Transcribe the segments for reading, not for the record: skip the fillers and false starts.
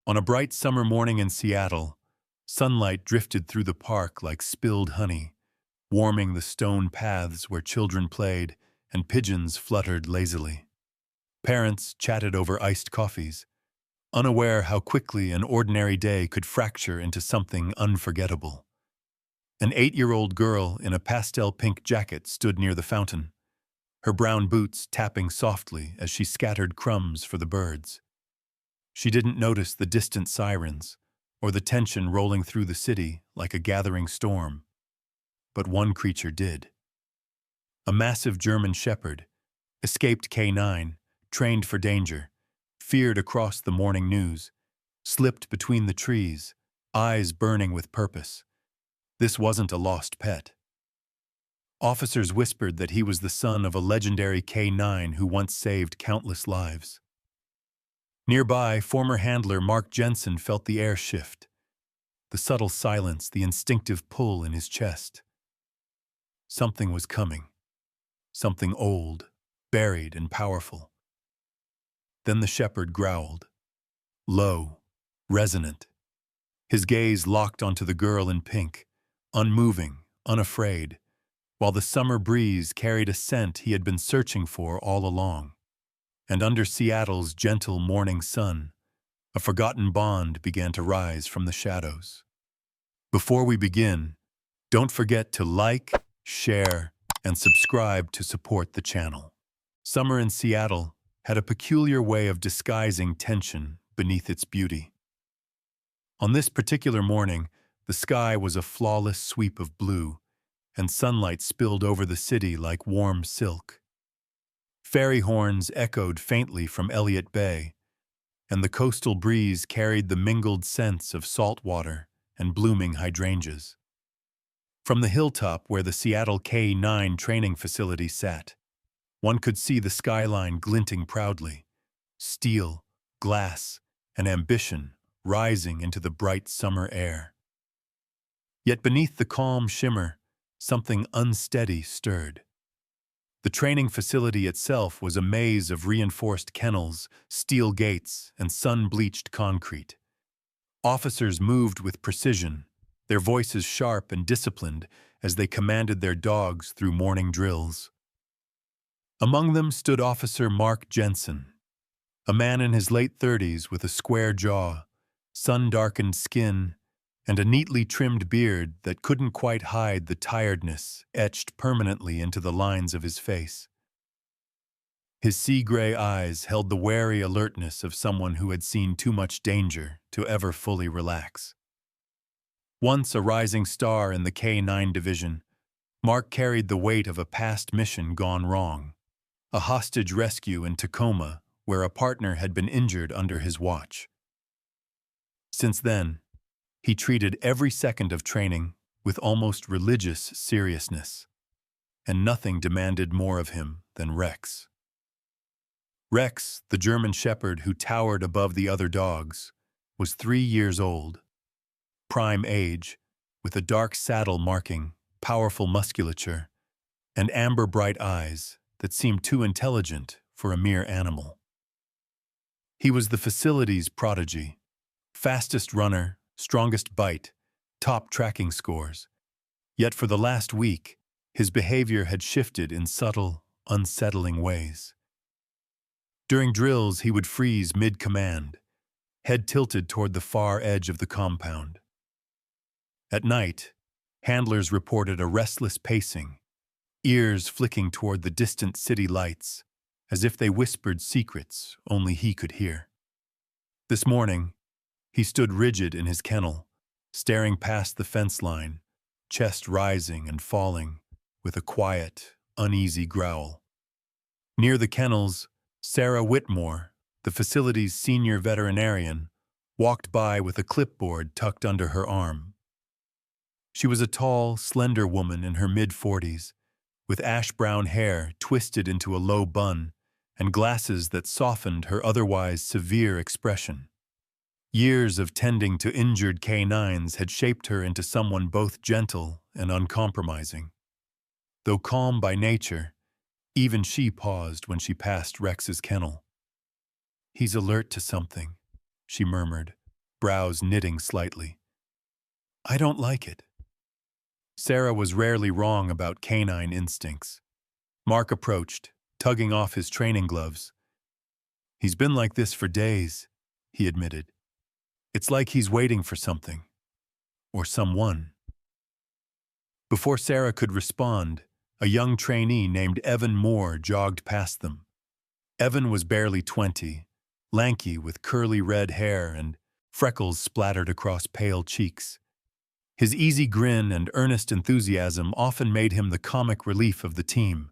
On a bright summer morning in Seattle, sunlight drifted through the park like spilled honey, warming the stone paths where children played and pigeons fluttered lazily. Parents chatted over iced coffees, unaware how quickly an ordinary day could fracture into something unforgettable. An 8-year-old girl in a pastel pink jacket stood near the fountain, her brown boots tapping softly as she scattered crumbs for the birds. She didn't notice the distant sirens or the tension rolling through the city like a gathering storm. But one creature did. A massive German shepherd, escaped K9, trained for danger, feared across the morning news, slipped between the trees, eyes burning with purpose. This wasn't a lost pet. Officers whispered that he was the son of a legendary K9 who once saved countless lives. Nearby, former handler Mark Jensen felt the air shift, the subtle silence, the instinctive pull in his chest. Something was coming, something old, buried and powerful. Then the shepherd growled, low, resonant. His gaze locked onto the girl in pink, unmoving, unafraid, while the summer breeze carried a scent he had been searching for all along. And under Seattle's gentle morning sun, a forgotten bond began to rise from the shadows. Before we begin, don't forget to like, share, and subscribe to support the channel. Summer in Seattle had a peculiar way of disguising tension beneath its beauty. On this particular morning, the sky was a flawless sweep of blue, and sunlight spilled over the city like warm silk. Ferry horns echoed faintly from Elliott Bay, and the coastal breeze carried the mingled scents of salt water and blooming hydrangeas. From the hilltop where the Seattle K9 training facility sat, one could see the skyline glinting proudly, steel, glass, and ambition rising into the bright summer air. Yet beneath the calm shimmer, something unsteady stirred. The training facility itself was a maze of reinforced kennels, steel gates, and sun-bleached concrete. Officers moved with precision, their voices sharp and disciplined as they commanded their dogs through morning drills. Among them stood Officer Mark Jensen, a man in his late 30s with a square jaw, sun-darkened skin, and a neatly trimmed beard that couldn't quite hide the tiredness etched permanently into the lines of his face. His sea-gray eyes held the wary alertness of someone who had seen too much danger to ever fully relax. Once a rising star in the K9 division, Mark carried the weight of a past mission gone wrong, a hostage rescue in Tacoma where a partner had been injured under his watch. Since then, he treated every second of training with almost religious seriousness, and nothing demanded more of him than Rex. Rex, the German shepherd who towered above the other dogs, was 3 years old, prime age, with a dark saddle marking, powerful musculature, and amber-bright eyes that seemed too intelligent for a mere animal. He was the facility's prodigy, fastest runner, strongest bite, top tracking scores. Yet for the last week, his behavior had shifted in subtle, unsettling ways. During drills, he would freeze mid-command, head tilted toward the far edge of the compound. At night, handlers reported a restless pacing, ears flicking toward the distant city lights, as if they whispered secrets only he could hear. This morning, he stood rigid in his kennel, staring past the fence line, chest rising and falling, with a quiet, uneasy growl. Near the kennels, Sarah Whitmore, the facility's senior veterinarian, walked by with a clipboard tucked under her arm. She was a tall, slender woman in her mid-40s, with ash-brown hair twisted into a low bun and glasses that softened her otherwise severe expression. Years of tending to injured canines had shaped her into someone both gentle and uncompromising. Though calm by nature, even she paused when she passed Rex's kennel. "He's alert to something," she murmured, brows knitting slightly. I don't like it. Sarah was rarely wrong about canine instincts. Mark approached, tugging off his training gloves. He's been like this for days, he admitted. It's like he's waiting for something. Or someone. Before Sarah could respond, a young trainee named Evan Moore jogged past them. Evan was barely 20, lanky with curly red hair and freckles splattered across pale cheeks. His easy grin and earnest enthusiasm often made him the comic relief of the team,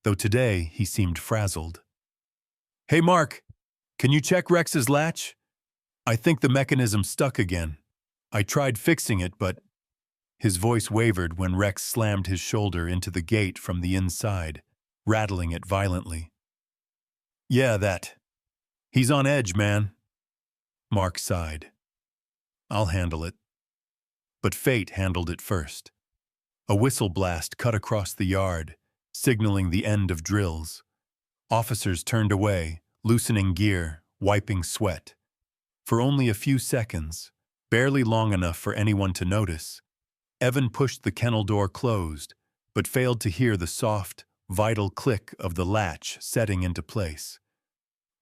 though today he seemed frazzled. Hey Mark, can you check Rex's latch? I think the mechanism stuck again. I tried fixing it, but... His voice wavered when Rex slammed his shoulder into the gate from the inside, rattling it violently. Yeah, that. He's on edge, man. Mark sighed. I'll handle it. But fate handled it first. A whistle blast cut across the yard, signaling the end of drills. Officers turned away, loosening gear, wiping sweat. For only a few seconds, barely long enough for anyone to notice, Evan pushed the kennel door closed, but failed to hear the soft, vital click of the latch setting into place.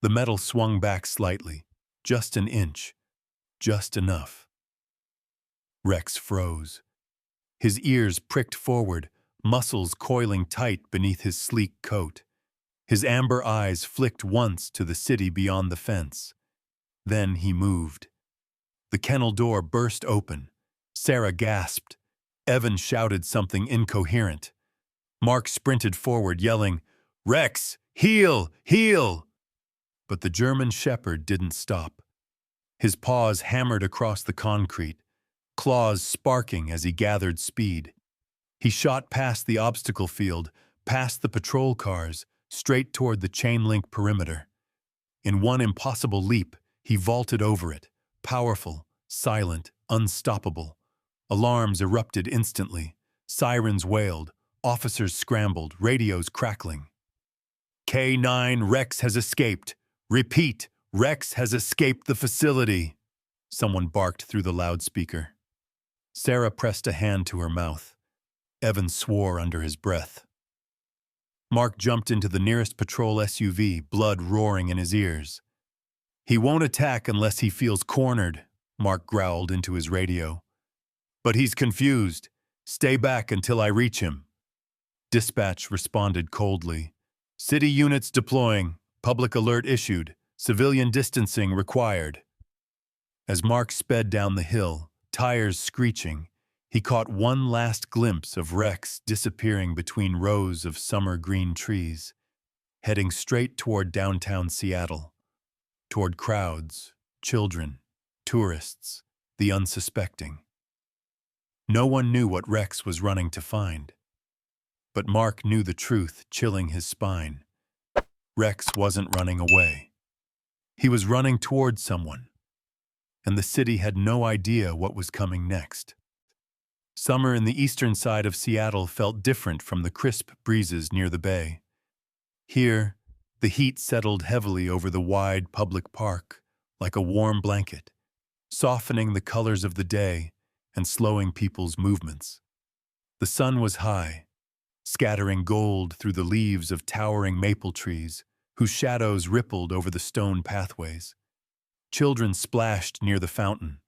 The metal swung back slightly, just an inch, just enough. Rex froze. His ears pricked forward, muscles coiling tight beneath his sleek coat. His amber eyes flicked once to the city beyond the fence. Then he moved. The kennel door burst open. Sarah gasped. Evan shouted something incoherent. Mark sprinted forward, yelling, "Rex, heel, heel!" But the German shepherd didn't stop. His paws hammered across the concrete, claws sparking as he gathered speed. He shot past the obstacle field, past the patrol cars, straight toward the chain-link perimeter. In one impossible leap, he vaulted over it, powerful, silent, unstoppable. Alarms erupted instantly. Sirens wailed. Officers scrambled, radios crackling. K9, Rex has escaped. Repeat, Rex has escaped the facility. Someone barked through the loudspeaker. Sarah pressed a hand to her mouth. Evan swore under his breath. Mark jumped into the nearest patrol SUV, blood roaring in his ears. He won't attack unless he feels cornered, Mark growled into his radio. But he's confused. Stay back until I reach him. Dispatch responded coldly. City units deploying. Public alert issued. Civilian distancing required. As Mark sped down the hill, tires screeching, he caught one last glimpse of Rex disappearing between rows of summer green trees, heading straight toward downtown Seattle, toward crowds, children, tourists, the unsuspecting. No one knew what Rex was running to find. But Mark knew the truth, chilling his spine. Rex wasn't running away. He was running toward someone, and the city had no idea what was coming next. Summer in the eastern side of Seattle felt different from the crisp breezes near the bay. Here, the heat settled heavily over the wide public park, like a warm blanket, softening the colors of the day and slowing people's movements. The sun was high, scattering gold through the leaves of towering maple trees, whose shadows rippled over the stone pathways. Children splashed near the fountain,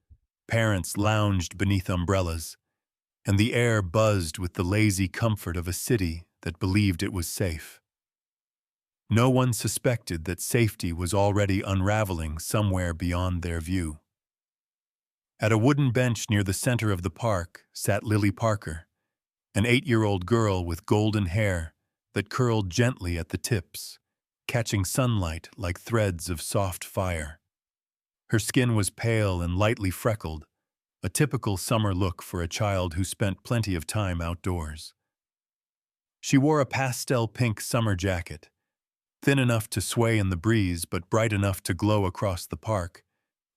parents lounged beneath umbrellas, and the air buzzed with the lazy comfort of a city that believed it was safe. No one suspected that safety was already unraveling somewhere beyond their view. At a wooden bench near the center of the park sat Lily Parker, an 8-year-old girl with golden hair that curled gently at the tips, catching sunlight like threads of soft fire. Her skin was pale and lightly freckled, a typical summer look for a child who spent plenty of time outdoors. She wore a pastel pink summer jacket, thin enough to sway in the breeze but bright enough to glow across the park,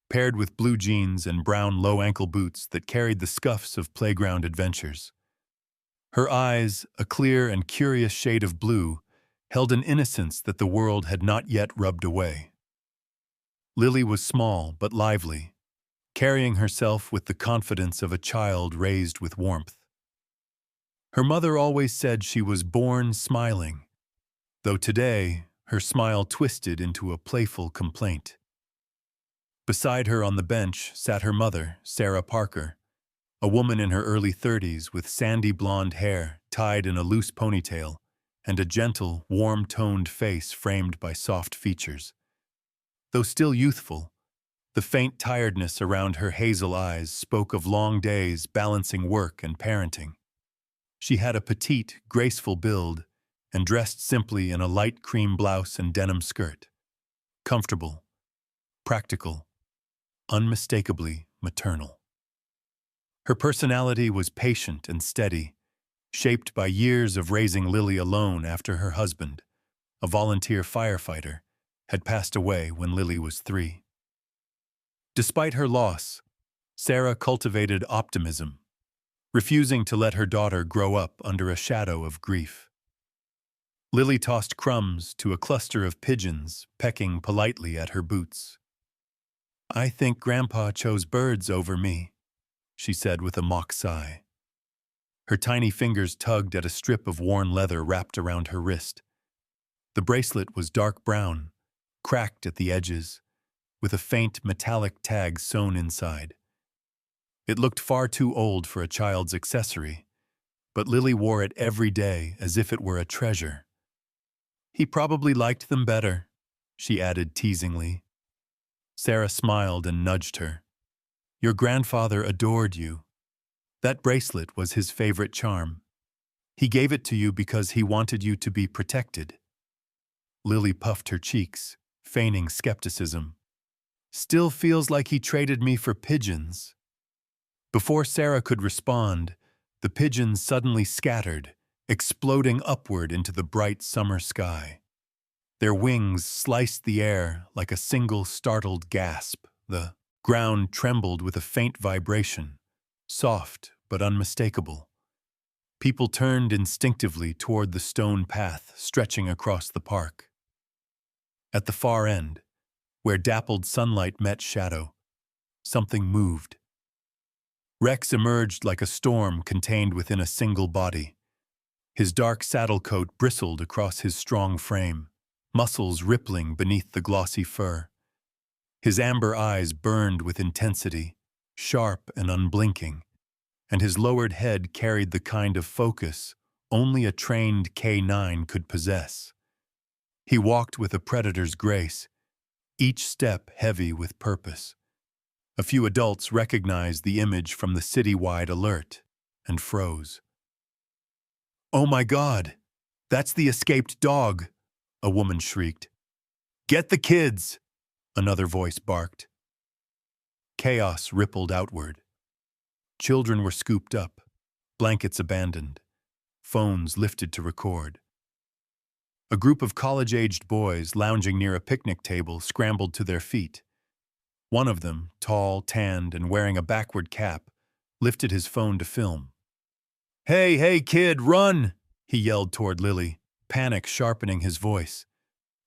paired with blue jeans and brown low-ankle boots that carried the scuffs of playground adventures. Her eyes, a clear and curious shade of blue, held an innocence that the world had not yet rubbed away. Lily was small but lively, carrying herself with the confidence of a child raised with warmth. Her mother always said she was born smiling, though today her smile twisted into a playful complaint. Beside her on the bench sat her mother, Sarah Parker, a woman in her early 30s with sandy blonde hair tied in a loose ponytail and a gentle, warm-toned face framed by soft features. Though still youthful, the faint tiredness around her hazel eyes spoke of long days balancing work and parenting. She had a petite, graceful build and dressed simply in a light cream blouse and denim skirt. Comfortable, practical, unmistakably maternal. Her personality was patient and steady, shaped by years of raising Lily alone after her husband, a volunteer firefighter, had passed away when Lily was 3. Despite her loss, Sarah cultivated optimism, refusing to let her daughter grow up under a shadow of grief. Lily tossed crumbs to a cluster of pigeons pecking politely at her boots. "I think Grandpa chose birds over me," she said with a mock sigh. Her tiny fingers tugged at a strip of worn leather wrapped around her wrist. The bracelet was dark brown, cracked at the edges, with a faint metallic tag sewn inside. It looked far too old for a child's accessory, but Lily wore it every day as if it were a treasure. "He probably liked them better," she added teasingly. Sarah smiled and nudged her. "Your grandfather adored you. That bracelet was his favorite charm. He gave it to you because he wanted you to be protected." Lily puffed her cheeks, feigning skepticism. "Still feels like he traded me for pigeons." Before Sarah could respond, the pigeons suddenly scattered, exploding upward into the bright summer sky. Their wings sliced the air like a single startled gasp. The ground trembled with a faint vibration, soft but unmistakable. People turned instinctively toward the stone path stretching across the park. At the far end, where dappled sunlight met shadow, something moved. Rex emerged like a storm contained within a single body. His dark saddle coat bristled across his strong frame, muscles rippling beneath the glossy fur. His amber eyes burned with intensity, sharp and unblinking, and his lowered head carried the kind of focus only a trained K9 could possess. He walked with a predator's grace, each step heavy with purpose. A few adults recognized the image from the citywide alert and froze. "Oh my God, that's the escaped dog," a woman shrieked. "Get the kids," another voice barked. Chaos rippled outward. Children were scooped up, blankets abandoned, phones lifted to record. A group of college-aged boys lounging near a picnic table scrambled to their feet. One of them, tall, tanned, and wearing a backward cap, lifted his phone to film. Hey, kid, run!" he yelled toward Lily, panic sharpening his voice.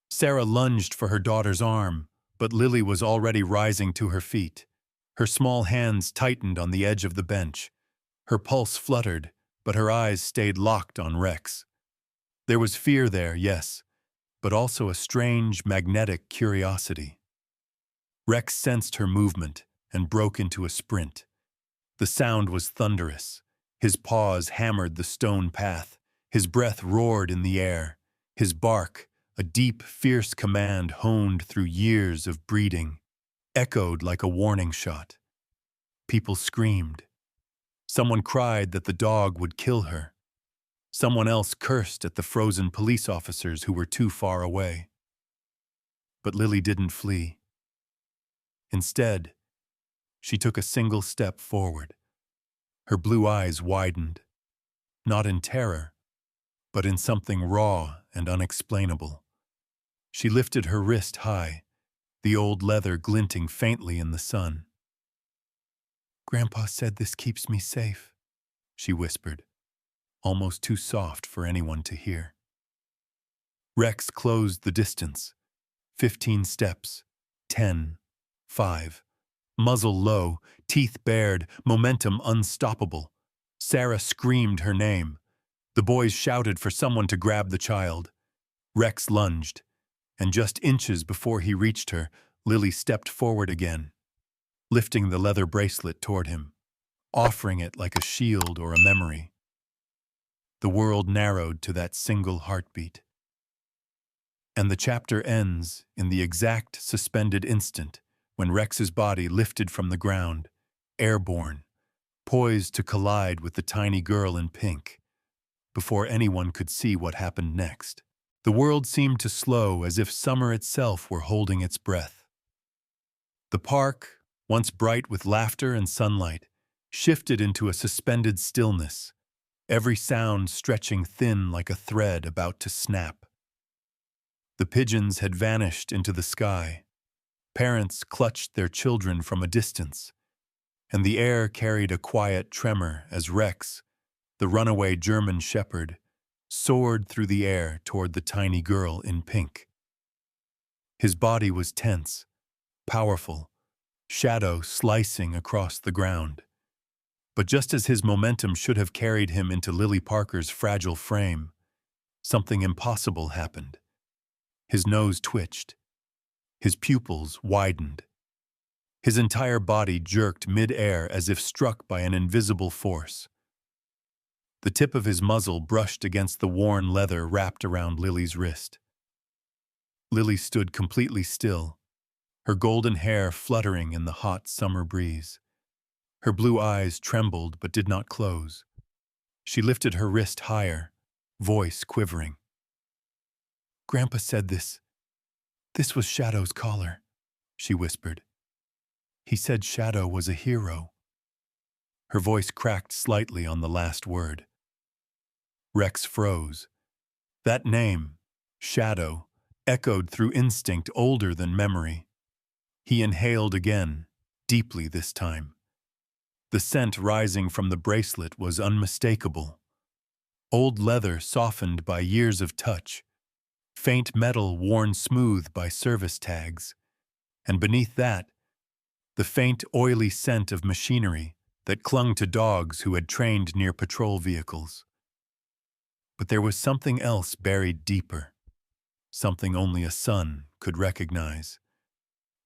Sarah lunged for her daughter's arm, but Lily was already rising to her feet. Her small hands tightened on the edge of the bench. Her pulse fluttered, but her eyes stayed locked on Rex. There was fear there, yes, but also a strange, magnetic curiosity. Rex sensed her movement and broke into a sprint. The sound was thunderous. His paws hammered the stone path. His breath roared in the air. His bark, a deep, fierce command honed through years of breeding, echoed like a warning shot. People screamed. Someone cried that the dog would kill her. Someone else cursed at the frozen police officers who were too far away. But Lily didn't flee. Instead, she took a single step forward. Her blue eyes widened, not in terror, but in something raw and unexplainable. She lifted her wrist high, the old leather glinting faintly in the sun. "Grandpa said this keeps me safe," she whispered, almost too soft for anyone to hear. Rex closed the distance. 15 steps, 10, 5, Muzzle low, teeth bared, momentum unstoppable. Sarah screamed her name. The boys shouted for someone to grab the child. Rex lunged, and just inches before he reached her, Lily stepped forward again, lifting the leather bracelet toward him, offering it like a shield or a memory. The world narrowed to that single heartbeat. And the chapter ends in the exact suspended instant when Rex's body lifted from the ground, airborne, poised to collide with the tiny girl in pink, before anyone could see what happened next. The world seemed to slow as if summer itself were holding its breath. The park, once bright with laughter and sunlight, shifted into a suspended stillness, every sound stretching thin like a thread about to snap. The pigeons had vanished into the sky. Parents clutched their children from a distance, and the air carried a quiet tremor as Rex, the runaway German shepherd, soared through the air toward the tiny girl in pink. His body was tense, powerful, shadow slicing across the ground. But just as his momentum should have carried him into Lily Parker's fragile frame, something impossible happened. His nose twitched. His pupils widened. His entire body jerked mid-air as if struck by an invisible force. The tip of his muzzle brushed against the worn leather wrapped around Lily's wrist. Lily stood completely still, her golden hair fluttering in the hot summer breeze. Her blue eyes trembled but did not close. She lifted her wrist higher, voice quivering. "Grandpa said this was Shadow's collar," she whispered. "He said Shadow was a hero." Her voice cracked slightly on the last word. Rex froze. That name, Shadow, echoed through instinct older than memory. He inhaled again, deeply this time. The scent rising from the bracelet was unmistakable. Old leather softened by years of touch, faint metal worn smooth by service tags, and beneath that, the faint oily scent of machinery that clung to dogs who had trained near patrol vehicles. But there was something else buried deeper, something only a son could recognize,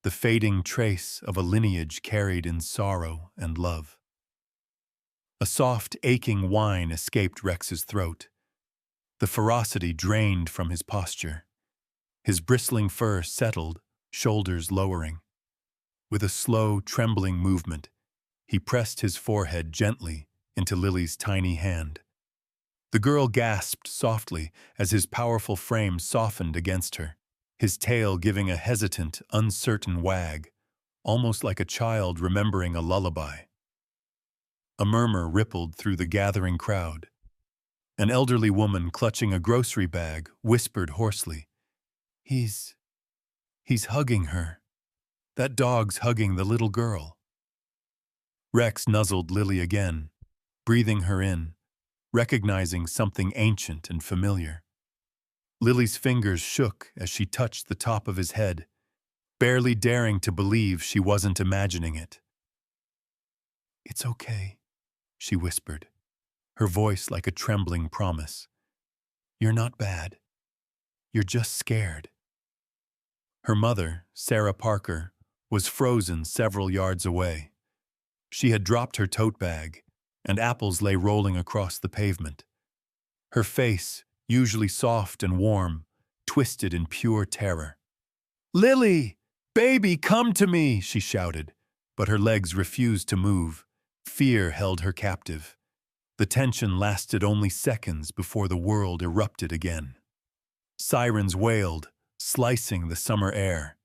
the fading trace of a lineage carried in sorrow and love. A soft, aching whine escaped Rex's throat. The ferocity drained from his posture. His bristling fur settled, shoulders lowering. With a slow, trembling movement, he pressed his forehead gently into Lily's tiny hand. The girl gasped softly as his powerful frame softened against her, his tail giving a hesitant, uncertain wag, almost like a child remembering a lullaby. A murmur rippled through the gathering crowd. An elderly woman clutching a grocery bag whispered hoarsely, He's hugging her. That dog's hugging the little girl." Rex nuzzled Lily again, breathing her in, recognizing something ancient and familiar. Lily's fingers shook as she touched the top of his head, barely daring to believe she wasn't imagining it. "It's okay," she whispered, her voice like a trembling promise. "You're not bad. You're just scared." Her mother, Sarah Parker, was frozen several yards away. She had dropped her tote bag, and apples lay rolling across the pavement. Her face, usually soft and warm, twisted in pure terror. "Lily! Baby, come to me!" she shouted, but her legs refused to move. Fear held her captive. The tension lasted only seconds before the world erupted again. Sirens wailed, slicing the summer air.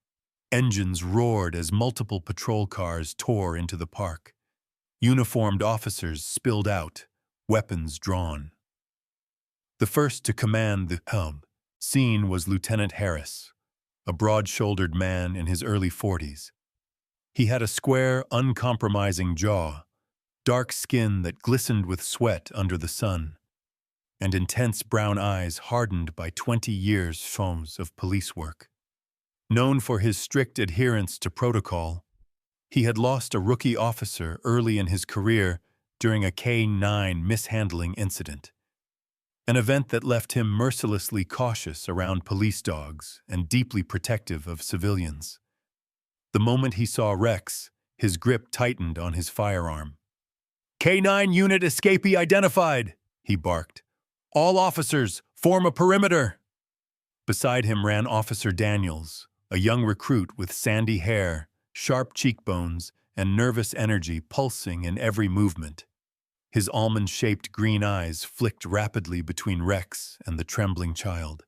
Engines roared as multiple patrol cars tore into the park. Uniformed officers spilled out, weapons drawn. The first to command the scene was Lieutenant Harris, a broad-shouldered man in his early 40s. He had a square, uncompromising jaw, dark skin that glistened with sweat under the sun, and intense brown eyes hardened by 20 years of police work. Known for his strict adherence to protocol, He had lost a rookie officer early in his career during a K-9 mishandling incident, an event that left him mercilessly cautious around police dogs and deeply protective of civilians. The moment he saw Rex, his grip tightened on his firearm. "K-9 unit escapee identified," he barked. "All officers, form a perimeter." Beside him ran Officer Daniels, a young recruit with sandy hair, sharp cheekbones, and nervous energy pulsing in every movement. His almond-shaped green eyes flicked rapidly between Rex and the trembling child.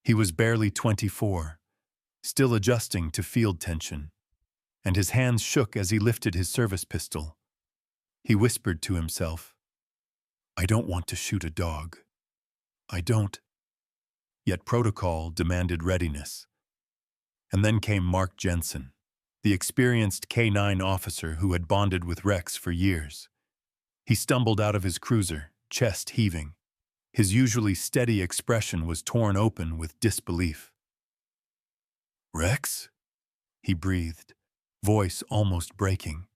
He was barely 24, still adjusting to field tension, and his hands shook as he lifted his service pistol. He whispered to himself, "I don't want to shoot a dog. I don't." Yet protocol demanded readiness. And then came Mark Jensen, the experienced K-9 officer who had bonded with Rex for years. He stumbled out of his cruiser, chest heaving. His usually steady expression was torn open with disbelief. "Rex?" he breathed, voice almost breaking.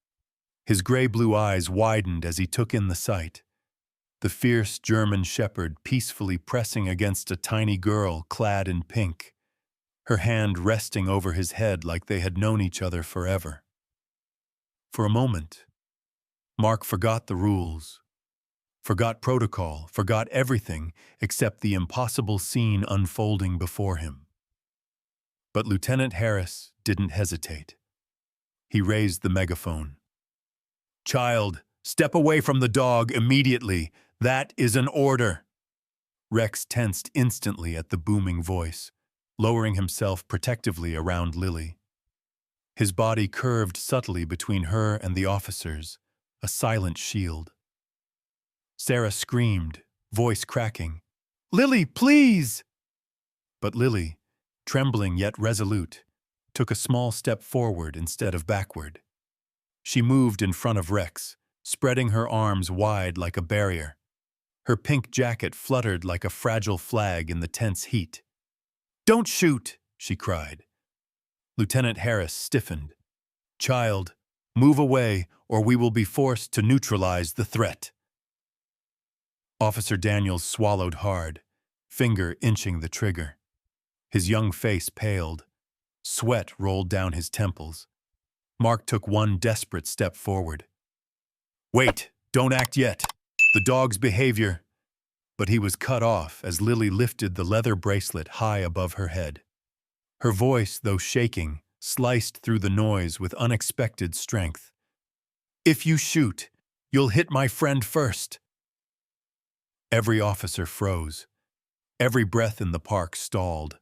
His gray-blue eyes widened as he took in the sight. The fierce German shepherd peacefully pressing against a tiny girl clad in pink, her hand resting over his head like they had known each other forever. For a moment, Mark forgot the rules, forgot protocol, forgot everything except the impossible scene unfolding before him. But Lieutenant Harris didn't hesitate. He raised the megaphone. "Child, step away from the dog immediately. That is an order." Rex tensed instantly at the booming voice, lowering himself protectively around Lily. His body curved subtly between her and the officers, a silent shield. Sarah screamed, voice cracking, "Lily, please!" But Lily, trembling yet resolute, took a small step forward instead of backward. She moved in front of Rex, spreading her arms wide like a barrier. Her pink jacket fluttered like a fragile flag in the tense heat. "Don't shoot!" she cried. Lieutenant Harris stiffened. "Child, move away or we will be forced to neutralize the threat." Officer Daniels swallowed hard, finger inching the trigger. His young face paled. Sweat rolled down his temples. Mark took one desperate step forward. "Wait, don't act yet. The dog's behavior." But he was cut off as Lily lifted the leather bracelet high above her head. Her voice, though shaking, sliced through the noise with unexpected strength. "If you shoot, you'll hit my friend first." Every officer froze. Every breath in the park stalled.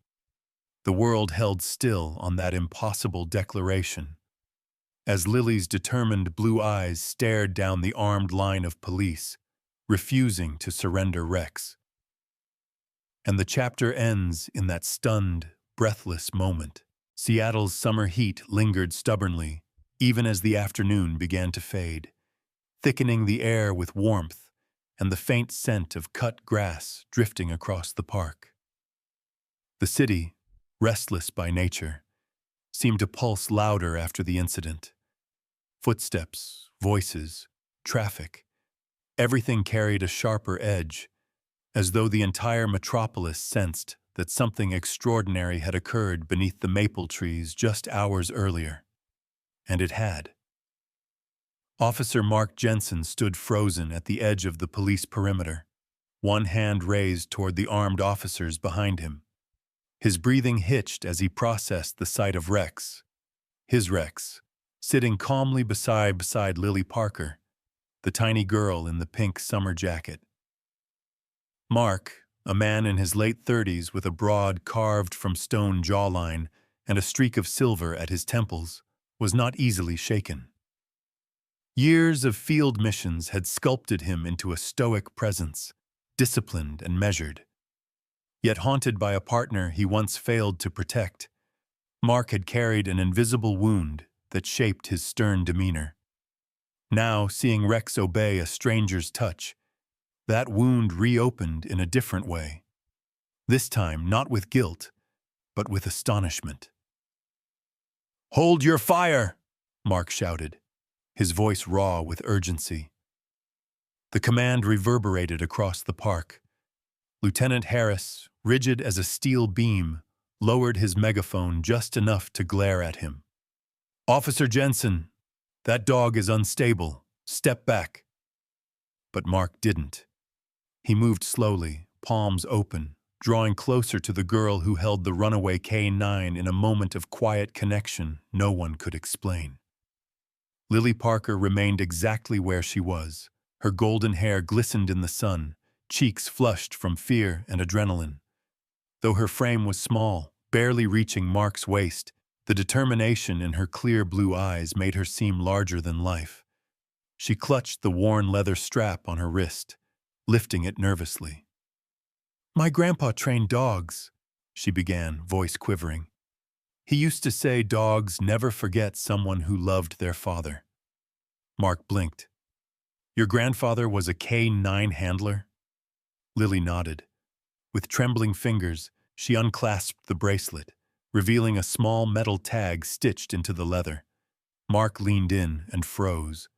The world held still on that impossible declaration, as Lily's determined blue eyes stared down the armed line of police, refusing to surrender Rex. And the chapter ends in that stunned, breathless moment. Seattle's summer heat lingered stubbornly, even as the afternoon began to fade, thickening the air with warmth and the faint scent of cut grass drifting across the park. The city, restless by nature, seemed to pulse louder after the incident. Footsteps, voices, traffic, everything carried a sharper edge, as though the entire metropolis sensed that something extraordinary had occurred beneath the maple trees just hours earlier. And it had. Officer Mark Jensen stood frozen at the edge of the police perimeter, one hand raised toward the armed officers behind him. His breathing hitched as he processed the sight of Rex, his Rex, sitting calmly beside Lily Parker, the tiny girl in the pink summer jacket. Mark, a man in his late 30s with a broad, carved-from-stone jawline and a streak of silver at his temples, was not easily shaken. Years of field missions had sculpted him into a stoic presence, disciplined and measured. Yet haunted by a partner he once failed to protect, Mark had carried an invisible wound that shaped his stern demeanor. Now, seeing Rex obey a stranger's touch, that wound reopened in a different way. This time not with guilt, but with astonishment. "Hold your fire!" Mark shouted, his voice raw with urgency. The command reverberated across the park. Lieutenant Harris, rigid as a steel beam, lowered his megaphone just enough to glare at him. "Officer Jensen, that dog is unstable. Step back." But Mark didn't. He moved slowly, palms open, drawing closer to the girl who held the runaway K9 in a moment of quiet connection no one could explain. Lily Parker remained exactly where she was. Her golden hair glistened in the sun, cheeks flushed from fear and adrenaline. Though her frame was small, barely reaching Mark's waist, the determination in her clear blue eyes made her seem larger than life. She clutched the worn leather strap on her wrist, lifting it nervously. "My grandpa trained dogs," she began, voice quivering. "He used to say dogs never forget someone who loved their father." Mark blinked. "Your grandfather was a K9 handler?" Lily nodded. With trembling fingers, she unclasped the bracelet, revealing a small metal tag stitched into the leather. Mark leaned in and froze.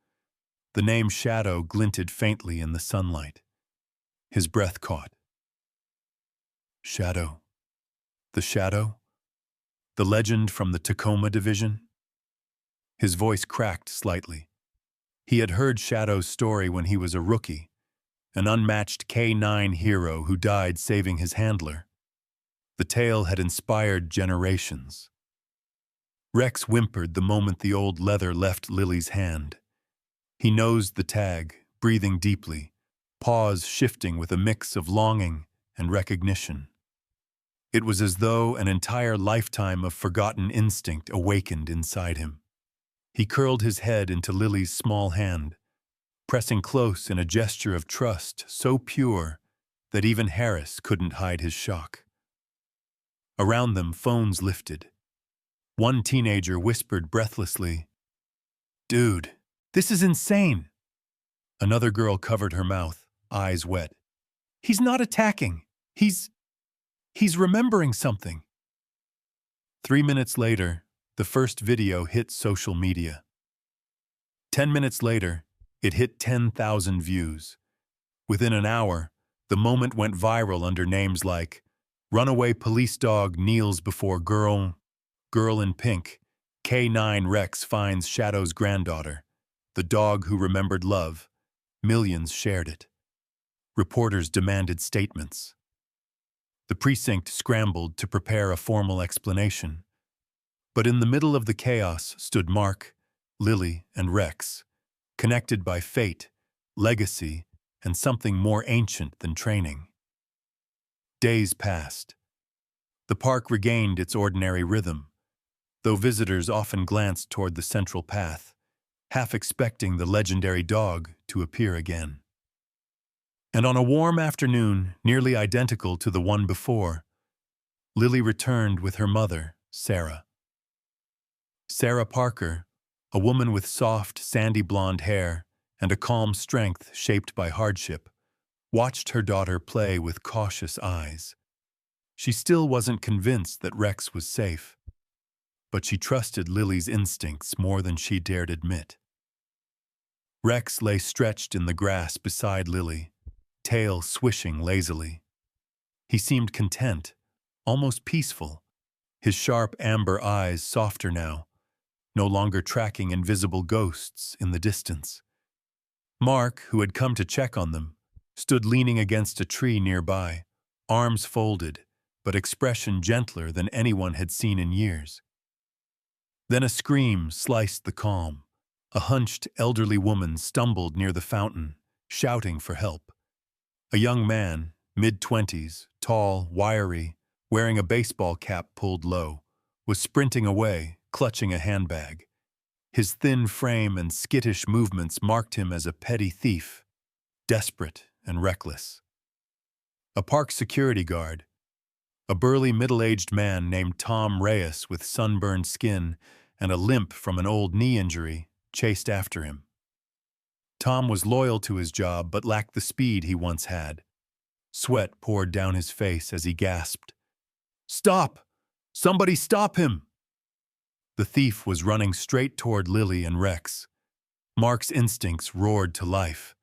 The name Shadow glinted faintly in the sunlight. His breath caught. Shadow. The Shadow? The legend from the Tacoma Division? His voice cracked slightly. He had heard Shadow's story when he was a rookie, an unmatched K9 hero who died saving his handler. The tale had inspired generations. Rex whimpered the moment the old leather left Lily's hand. He nosed the tag, breathing deeply, paws shifting with a mix of longing and recognition. It was as though an entire lifetime of forgotten instinct awakened inside him. He curled his head into Lily's small hand, pressing close in a gesture of trust so pure that even Harris couldn't hide his shock. Around them, phones lifted. One teenager whispered breathlessly, "Dude, this is insane." Another girl covered her mouth, eyes wet. "He's not attacking. He's remembering something." 3 minutes later, the first video hit social media. 10 minutes later, it hit 10,000 views. Within an hour, the moment went viral under names like "Runaway Police Dog Kneels Before Girl in Pink," "K9 Rex Finds Shadow's Granddaughter," "The Dog Who Remembered Love." Millions shared it. Reporters demanded statements. The precinct scrambled to prepare a formal explanation. But in the middle of the chaos stood Mark, Lily, and Rex, connected by fate, legacy, and something more ancient than training. Days passed. The park regained its ordinary rhythm, though visitors often glanced toward the central path, half expecting the legendary dog to appear again. And on a warm afternoon, nearly identical to the one before, Lily returned with her mother, Sarah. Sarah Parker, a woman with soft, sandy blonde hair and a calm strength shaped by hardship, watched her daughter play with cautious eyes. She still wasn't convinced that Rex was safe, but she trusted Lily's instincts more than she dared admit. Rex lay stretched in the grass beside Lily, tail swishing lazily. He seemed content, almost peaceful, his sharp amber eyes softer now, no longer tracking invisible ghosts in the distance. Mark, who had come to check on them, stood leaning against a tree nearby, arms folded, but expression gentler than anyone had seen in years. Then a scream sliced the calm. A hunched elderly woman stumbled near the fountain, shouting for help. A young man, mid-20s, tall, wiry, wearing a baseball cap pulled low, was sprinting away, clutching a handbag. His thin frame and skittish movements marked him as a petty thief, desperate and reckless. A park security guard, a burly middle-aged man named Tom Reyes with sunburned skin and a limp from an old knee injury, chased after him. Tom was loyal to his job but lacked the speed he once had. Sweat poured down his face as he gasped, "Stop! Somebody stop him!" The thief was running straight toward Lily and Rex. Mark's instincts roared to life.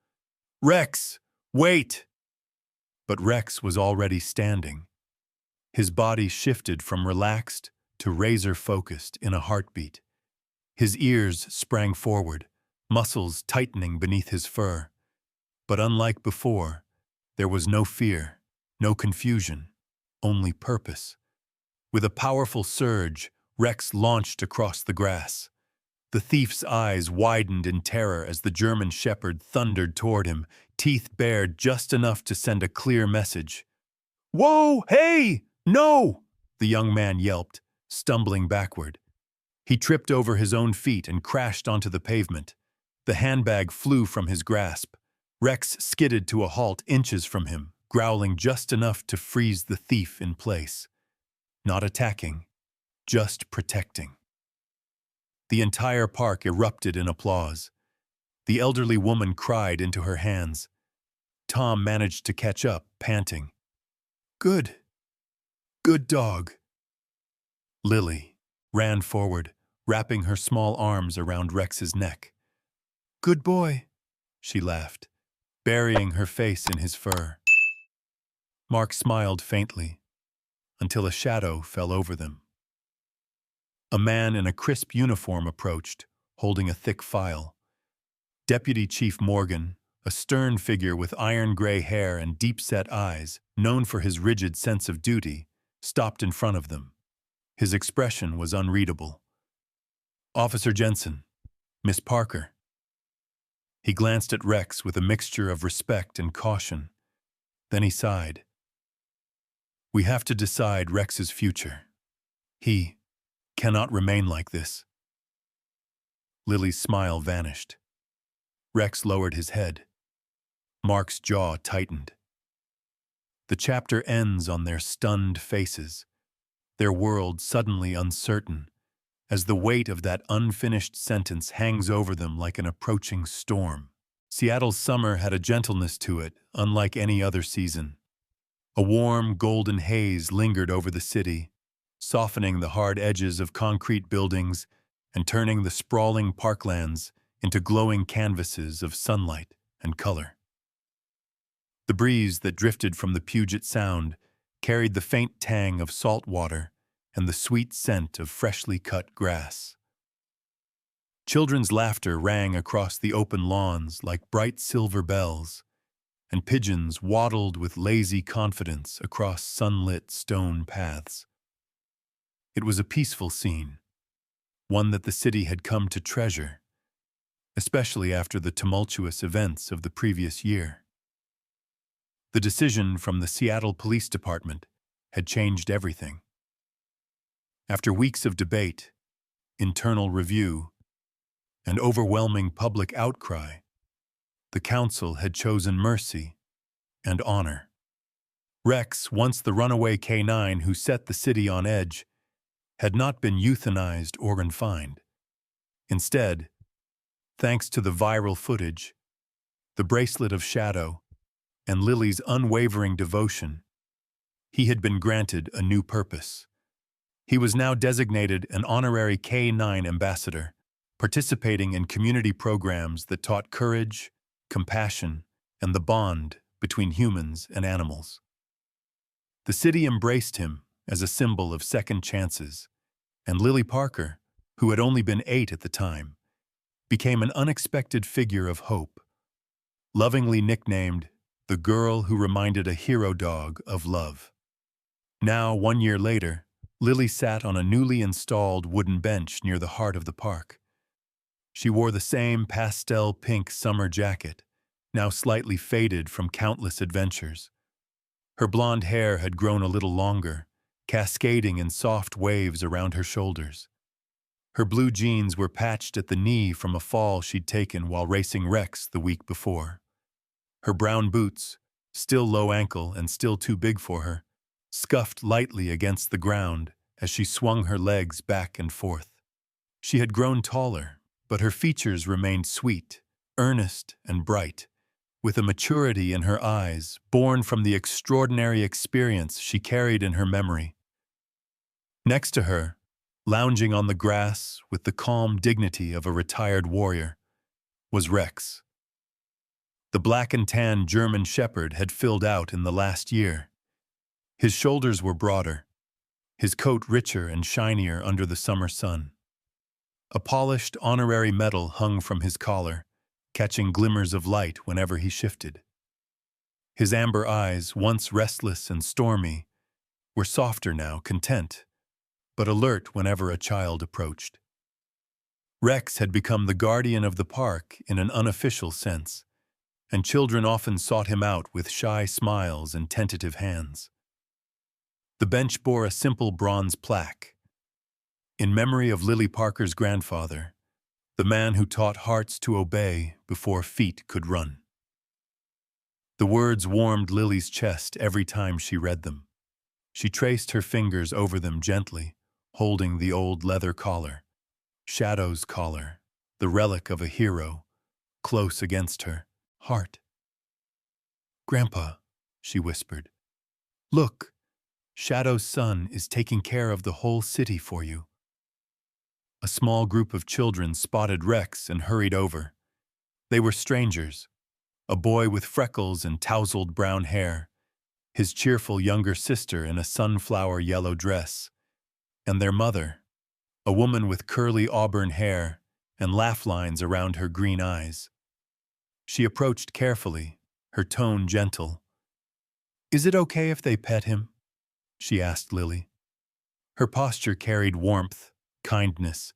"Rex, wait!" But Rex was already standing. His body shifted from relaxed to razor-focused in a heartbeat. His ears sprang forward, muscles tightening beneath his fur. But unlike before, there was no fear, no confusion, only purpose. With a powerful surge, Rex launched across the grass. The thief's eyes widened in terror as the German shepherd thundered toward him, teeth bared just enough to send a clear message. "Whoa, hey, no!" the young man yelped, stumbling backward. He tripped over his own feet and crashed onto the pavement. The handbag flew from his grasp. Rex skidded to a halt inches from him, growling just enough to freeze the thief in place. Not attacking, just protecting. The entire park erupted in applause. The elderly woman cried into her hands. Tom managed to catch up, panting. "Good. Good dog." Lily ran forward, wrapping her small arms around Rex's neck. "Good boy," she laughed, burying her face in his fur. Mark smiled faintly, until a shadow fell over them. A man in a crisp uniform approached, holding a thick file. Deputy Chief Morgan, a stern figure with iron-gray hair and deep-set eyes, known for his rigid sense of duty, stopped in front of them. His expression was unreadable. "Officer Jensen, Miss Parker." He glanced at Rex with a mixture of respect and caution. Then he sighed. "We have to decide Rex's future. He cannot remain like this." Lily's smile vanished. Rex lowered his head. Mark's jaw tightened. The chapter ends on their stunned faces, their world suddenly uncertain, as the weight of that unfinished sentence hangs over them like an approaching storm. Seattle's summer had a gentleness to it, unlike any other season. A warm, golden haze lingered over the city, softening the hard edges of concrete buildings and turning the sprawling parklands into glowing canvases of sunlight and color. The breeze that drifted from the Puget Sound carried the faint tang of salt water and the sweet scent of freshly cut grass. Children's laughter rang across the open lawns like bright silver bells, and pigeons waddled with lazy confidence across sunlit stone paths. It was a peaceful scene, one that the city had come to treasure, especially after the tumultuous events of the previous year. The decision from the Seattle Police Department had changed everything. After weeks of debate, internal review, and overwhelming public outcry, the council had chosen mercy and honor. Rex, once the runaway canine who set the city on edge, had not been euthanized or confined. Instead, thanks to the viral footage, the bracelet of shadow, and Lily's unwavering devotion, he had been granted a new purpose. He was now designated an honorary K9 ambassador, participating in community programs that taught courage, compassion, and the bond between humans and animals. The city embraced him as a symbol of second chances, and Lily Parker, who had only been 8 at the time, became an unexpected figure of hope, lovingly nicknamed the girl who reminded a hero dog of love. Now, 1 year later, Lily sat on a newly installed wooden bench near the heart of the park. She wore the same pastel pink summer jacket, now slightly faded from countless adventures. Her blonde hair had grown a little longer, cascading in soft waves around her shoulders. Her blue jeans were patched at the knee from a fall she'd taken while racing Rex the week before. Her brown boots, still low ankle and still too big for her, scuffed lightly against the ground as she swung her legs back and forth. She had grown taller, but her features remained sweet, earnest, and bright, with a maturity in her eyes born from the extraordinary experience she carried in her memory. Next to her, Lounging on the grass with the calm dignity of a retired warrior was Rex. The black and tan German shepherd had filled out in the last year. His shoulders were broader, his coat richer and shinier under the summer sun. A polished honorary medal hung from his collar, catching glimmers of light whenever he shifted. His amber eyes, once restless and stormy, were softer now, content, but alert whenever a child approached. Rex had become the guardian of the park in an unofficial sense, and children often sought him out with shy smiles and tentative hands. The bench bore a simple bronze plaque, in memory of Lily Parker's grandfather, the man who taught hearts to obey before feet could run. The words warmed Lily's chest every time she read them. She traced her fingers over them gently, holding the old leather collar, Shadow's collar, the relic of a hero, close against her heart. "Grandpa," she whispered, "look, Shadow's son is taking care of the whole city for you." A small group of children spotted Rex and hurried over. They were strangers, a boy with freckles and tousled brown hair, his cheerful younger sister in a sunflower yellow dress, and their mother, a woman with curly auburn hair and laugh lines around her green eyes. She approached carefully, her tone gentle. "Is it okay if they pet him?" she asked Lily. Her posture carried warmth, kindness,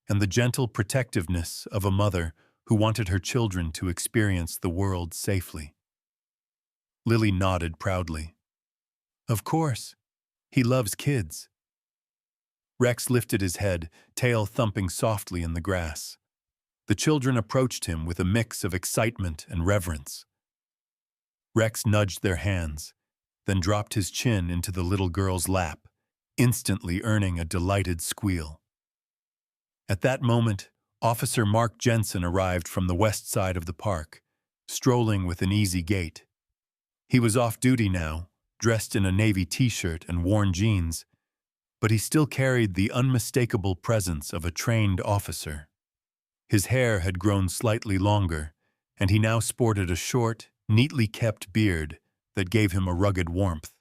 and the gentle protectiveness of a mother who wanted her children to experience the world safely. Lily nodded proudly. "Of course. He loves kids." Rex lifted his head, tail thumping softly in the grass. The children approached him with a mix of excitement and reverence. Rex nudged their hands, then dropped his chin into the little girl's lap, instantly earning a delighted squeal. At that moment, Officer Mark Jensen arrived from the west side of the park, strolling with an easy gait. He was off duty now, dressed in a navy t-shirt and worn jeans, but he still carried the unmistakable presence of a trained officer. His hair had grown slightly longer, and he now sported a short, neatly kept beard that gave him a rugged warmth.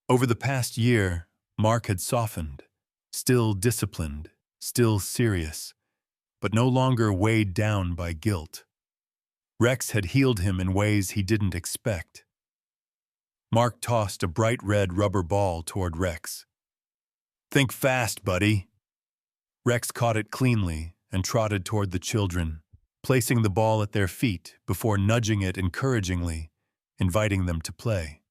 Over the past year, Mark had softened, still disciplined, still serious, but no longer weighed down by guilt. Rex had healed him in ways he didn't expect. Mark tossed a bright red rubber ball toward Rex. "Think fast, buddy." Rex caught it cleanly and trotted toward the children, placing the ball at their feet before nudging it encouragingly, inviting them to play.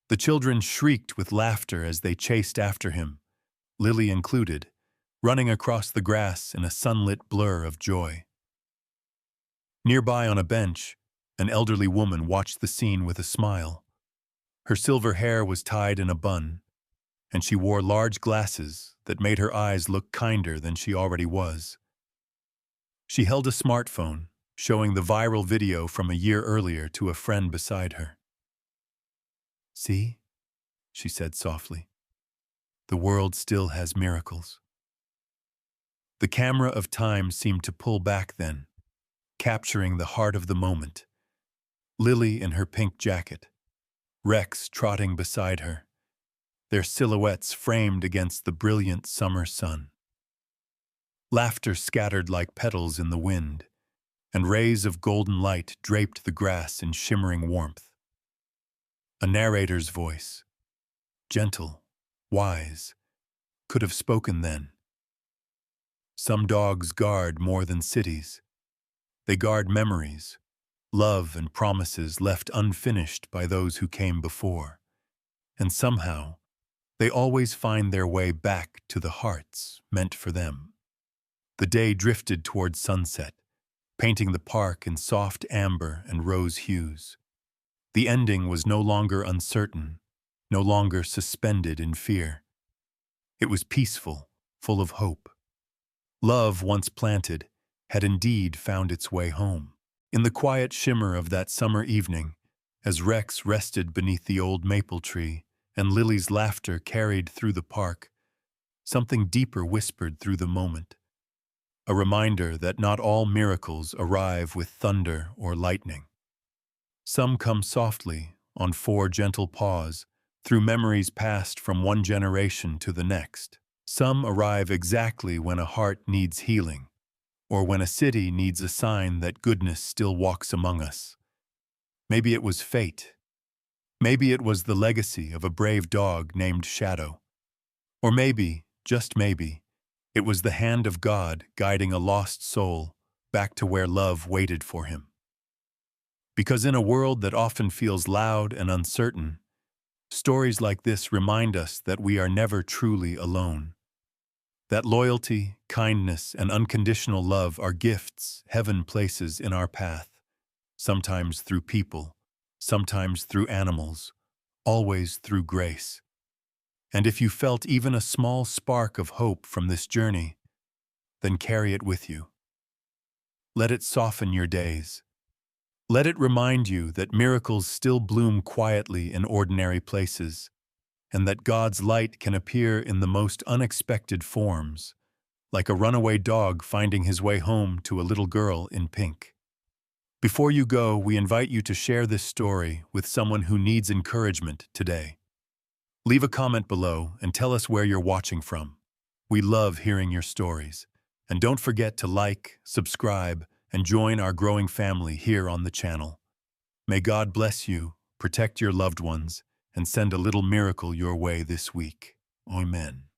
The children shrieked with laughter as they chased after him, Lily included, running across the grass in a sunlit blur of joy. Nearby on a bench, an elderly woman watched the scene with a smile. Her silver hair was tied in a bun, and she wore large glasses that made her eyes look kinder than she already was. She held a smartphone, showing the viral video from a year earlier to a friend beside her. "See?" she said softly. "The world still has miracles." The camera of time seemed to pull back then, capturing the heart of the moment. Lily in her pink jacket, Rex trotting beside her, their silhouettes framed against the brilliant summer sun. Laughter scattered like petals in the wind, and rays of golden light draped the grass in shimmering warmth. A narrator's voice, gentle, wise, could have spoken then. Some dogs guard more than cities. They guard memories, love and promises left unfinished by those who came before. And somehow, they always find their way back to the hearts meant for them. The day drifted toward sunset, painting the park in soft amber and rose hues. The ending was no longer uncertain, no longer suspended in fear. It was peaceful, full of hope. Love, once planted, had indeed found its way home. In the quiet shimmer of that summer evening, as Rex rested beneath the old maple tree and Lily's laughter carried through the park, something deeper whispered through the moment. A reminder that not all miracles arrive with thunder or lightning. Some come softly, on four gentle paws, through memories passed from one generation to the next. Some arrive exactly when a heart needs healing, or when a city needs a sign that goodness still walks among us. Maybe it was fate. Maybe it was the legacy of a brave dog named Shadow. Or maybe, just maybe, it was the hand of God guiding a lost soul back to where love waited for him. Because in a world that often feels loud and uncertain, stories like this remind us that we are never truly alone. That loyalty, kindness, and unconditional love are gifts heaven places in our path, sometimes through people, sometimes through animals, always through grace. And if you felt even a small spark of hope from this journey, then carry it with you. Let it soften your days. Let it remind you that miracles still bloom quietly in ordinary places, and that God's light can appear in the most unexpected forms, like a runaway dog finding his way home to a little girl in pink. Before you go, we invite you to share this story with someone who needs encouragement today. Leave a comment below and tell us where you're watching from. We love hearing your stories. And don't forget to like, subscribe, and join our growing family here on the channel. May God bless you, protect your loved ones, and send a little miracle your way this week. Amen.